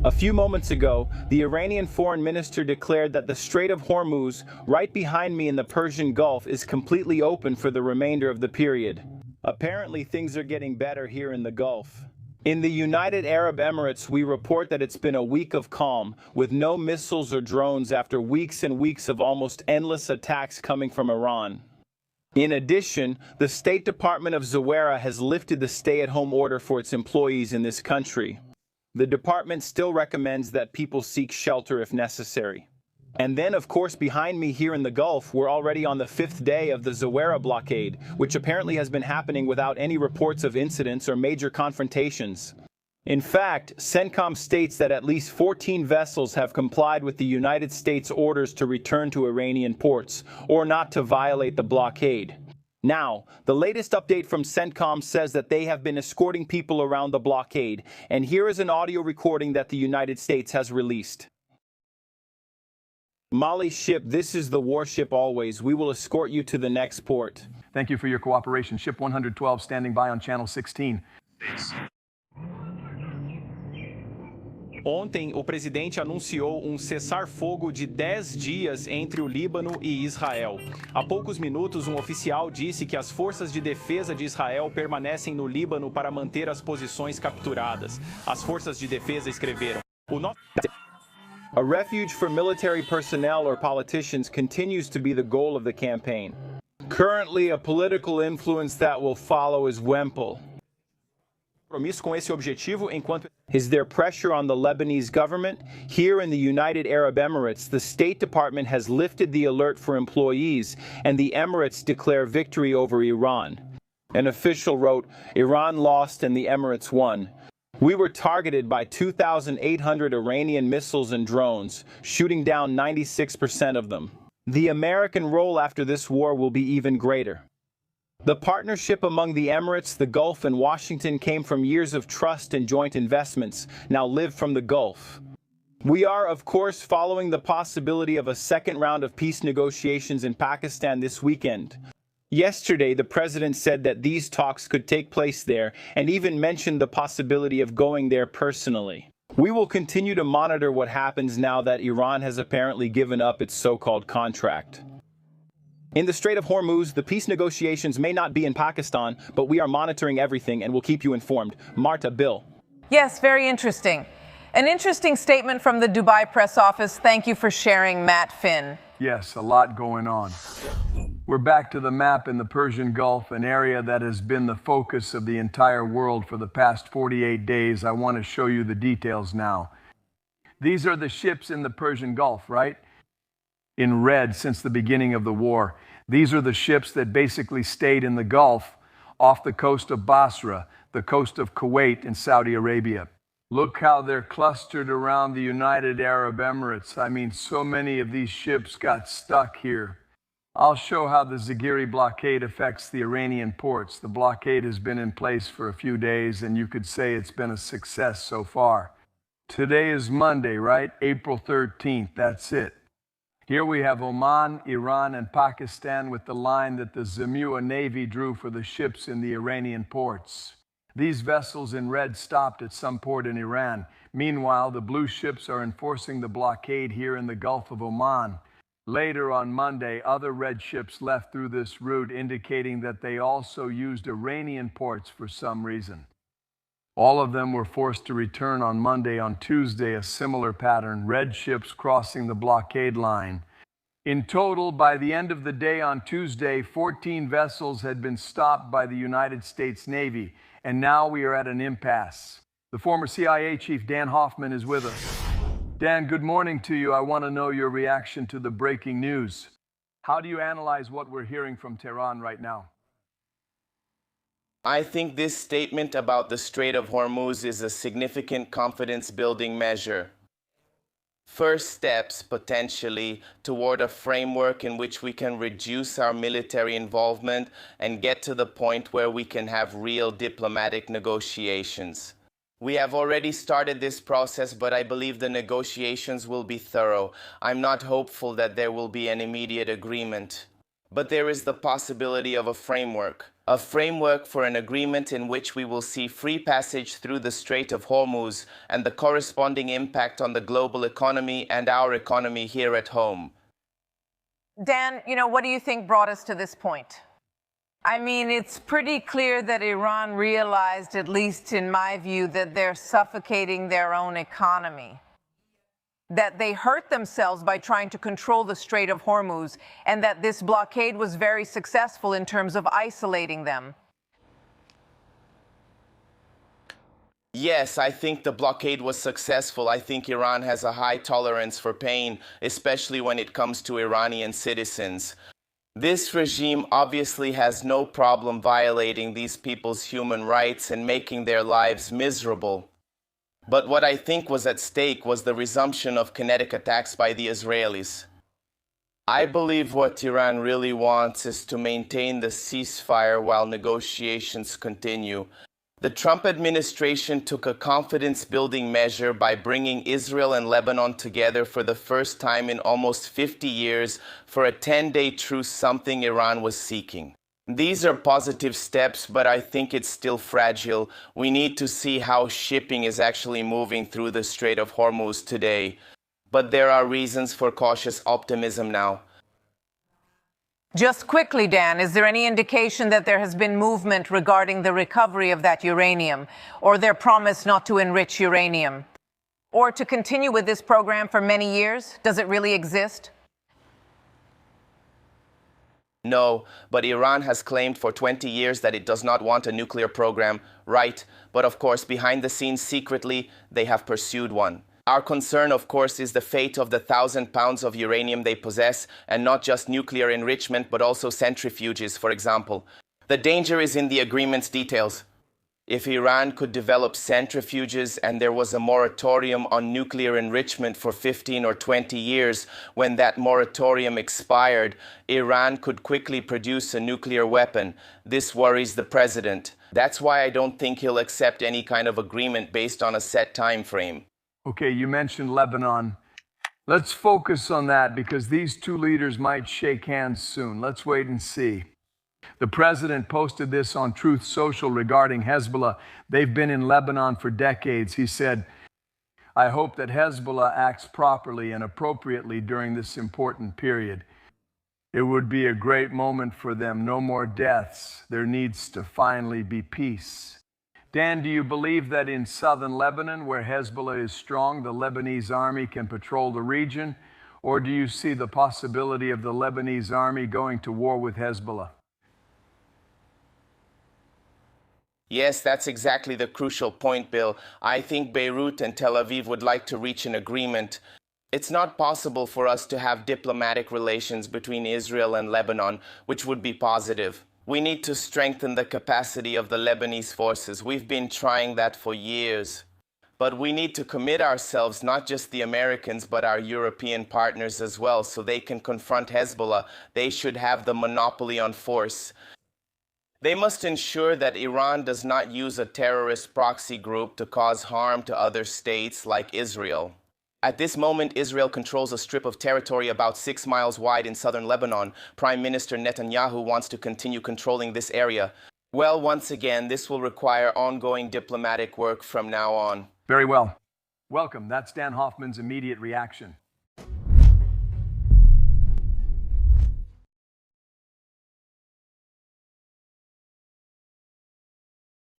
A few moments ago, the Iranian foreign minister declared that the Strait of Hormuz, right behind me in the Persian Gulf, is completely open for the remainder of the period. Apparently, things are getting better here in the Gulf. In the United Arab Emirates, we report that it's been a week of calm, with no missiles or drones after weeks and weeks of almost endless attacks coming from Iran. In addition, the State Department of Zawara has lifted the stay-at-home order for its employees in this country. The department still recommends that people seek shelter if necessary. And then, of course, behind me here in the Gulf, we're already on the 5th day of the Zawara blockade, which apparently has been happening without any reports of incidents or major confrontations. In fact, CENTCOM states that at least 14 vessels have complied with the United States orders to return to Iranian ports, or not to violate the blockade. Now, the latest update from CENTCOM says that they have been escorting people around the blockade, and here is an audio recording that the United States has released. Mali ship, this is the warship Always. We will escort you to the next port. Thank you for your cooperation. Ship 112 standing by on channel 16. Ontem, o presidente anunciou cessar-fogo de 10 dias entre o Líbano e Israel. Há poucos minutos, um oficial disse que as forças de defesa de Israel permanecem no Líbano para manter as posições capturadas. As forças de defesa escreveram: A refuge for military personnel or politicians continues to be the goal of the campaign. Currently, a political influence that will follow is Wempel. Com esse objetivo, enquanto is there pressure on the Lebanese government? Here in the United Arab Emirates, the State Department has lifted the alert for employees, and the Emirates declare victory over Iran. An official wrote, Iran lost and the Emirates won. We were targeted by 2,800 Iranian missiles and drones, shooting down 96% of them. The American role after this war will be even greater. The partnership among the Emirates, the Gulf, and Washington came from years of trust and joint investments, now live from the Gulf. We are, of course, following the possibility of a second round of peace negotiations in Pakistan this weekend. Yesterday, the president said that these talks could take place there and even mentioned the possibility of going there personally. We will continue to monitor what happens now that Iran has apparently given up its so-called contract. In the Strait of Hormuz, the peace negotiations may not be in Pakistan, but we are monitoring everything and will keep you informed. Marta, Bill. Yes, very interesting. An interesting statement from the Dubai press office. Thank you for sharing, Matt Finn. Yes, a lot going on. We're back to the map in the Persian Gulf, an area that has been the focus of the entire world for the past 48 days. I want to show you the details now. These are the ships in the Persian Gulf, right? In red since the beginning of the war. These are the ships that basically stayed in the Gulf off the coast of Basra, the coast of Kuwait and Saudi Arabia. Look how they're clustered around the United Arab Emirates. I mean, so many of these ships got stuck here. I'll show how the Zaghiri blockade affects the Iranian ports. The blockade has been in place for a few days, and you could say it's been a success so far. Today is Monday, right? April 13th, that's it. Here we have Oman, Iran, and Pakistan with the line that the Zamua Navy drew for the ships in the Iranian ports. These vessels in red stopped at some port in Iran. Meanwhile, the blue ships are enforcing the blockade here in the Gulf of Oman. Later on Monday, other red ships left through this route, indicating that they also used Iranian ports for some reason. All of them were forced to return on Monday. On Tuesday, a similar pattern, red ships crossing the blockade line. In total, by the end of the day on Tuesday, 14 vessels had been stopped by the United States Navy, and now we are at an impasse. The former CIA chief, Dan Hoffman, is with us. Dan, good morning to you. I want to know your reaction to the breaking news. How do you analyze what we're hearing from Tehran right now? I think this statement about the Strait of Hormuz is a significant confidence-building measure. First steps, potentially, toward a framework in which we can reduce our military involvement and get to the point where we can have real diplomatic negotiations. We have already started this process, but I believe the negotiations will be thorough. I'm not hopeful that there will be an immediate agreement. But there is the possibility of a framework. A framework for an agreement in which we will see free passage through the Strait of Hormuz and the corresponding impact on the global economy and our economy here at home. Dan, what do you think brought us to this point? I mean, it's pretty clear that Iran realized, at least in my view, that they're suffocating their own economy, that they hurt themselves by trying to control the Strait of Hormuz, and that this blockade was very successful in terms of isolating them. Yes, I think the blockade was successful. I think Iran has a high tolerance for pain, especially when it comes to Iranian citizens. This regime obviously has no problem violating these people's human rights and making their lives miserable. But what I think was at stake was the resumption of kinetic attacks by the Israelis. I believe what Iran really wants is to maintain the ceasefire while negotiations continue. The Trump administration took a confidence-building measure by bringing Israel and Lebanon together for the first time in almost 50 years for a 10-day truce, something Iran was seeking. These are positive steps, but I think it's still fragile. We need to see how shipping is actually moving through the Strait of Hormuz today. But there are reasons for cautious optimism now. Just quickly, Dan, is there any indication that there has been movement regarding the recovery of that uranium, or their promise not to enrich uranium, or to continue with this program for many years? Does it really exist? No, but Iran has claimed for 20 years that it does not want a nuclear program, right? But of course, behind the scenes, secretly, they have pursued one. Our concern, of course, is the fate of the 1,000 pounds of uranium they possess, and not just nuclear enrichment, but also centrifuges, for example. The danger is in the agreement's details. If Iran could develop centrifuges and there was a moratorium on nuclear enrichment for 15 or 20 years, when that moratorium expired, Iran could quickly produce a nuclear weapon. This worries the president. That's why I don't think he'll accept any kind of agreement based on a set time frame. Okay, you mentioned Lebanon. Let's focus on that because these two leaders might shake hands soon. Let's wait and see. The president posted this on Truth Social regarding Hezbollah. They've been in Lebanon for decades. He said, I hope that Hezbollah acts properly and appropriately during this important period. It would be a great moment for them. No more deaths. There needs to finally be peace. Dan, do you believe that in southern Lebanon, where Hezbollah is strong, the Lebanese army can patrol the region? Or do you see the possibility of the Lebanese army going to war with Hezbollah? Yes, that's exactly the crucial point, Bill. I think Beirut and Tel Aviv would like to reach an agreement. It's not possible for us to have diplomatic relations between Israel and Lebanon, which would be positive. We need to strengthen the capacity of the Lebanese forces. We've been trying that for years. But we need to commit ourselves, not just the Americans, but our European partners as well, so they can confront Hezbollah. They should have the monopoly on force. They must ensure that Iran does not use a terrorist proxy group to cause harm to other states like Israel. At this moment, Israel controls a strip of territory about 6 miles wide in southern Lebanon. Prime Minister Netanyahu wants to continue controlling this area. Well, once again, this will require ongoing diplomatic work from now on. Very well. Welcome. That's Dan Hoffman's immediate reaction.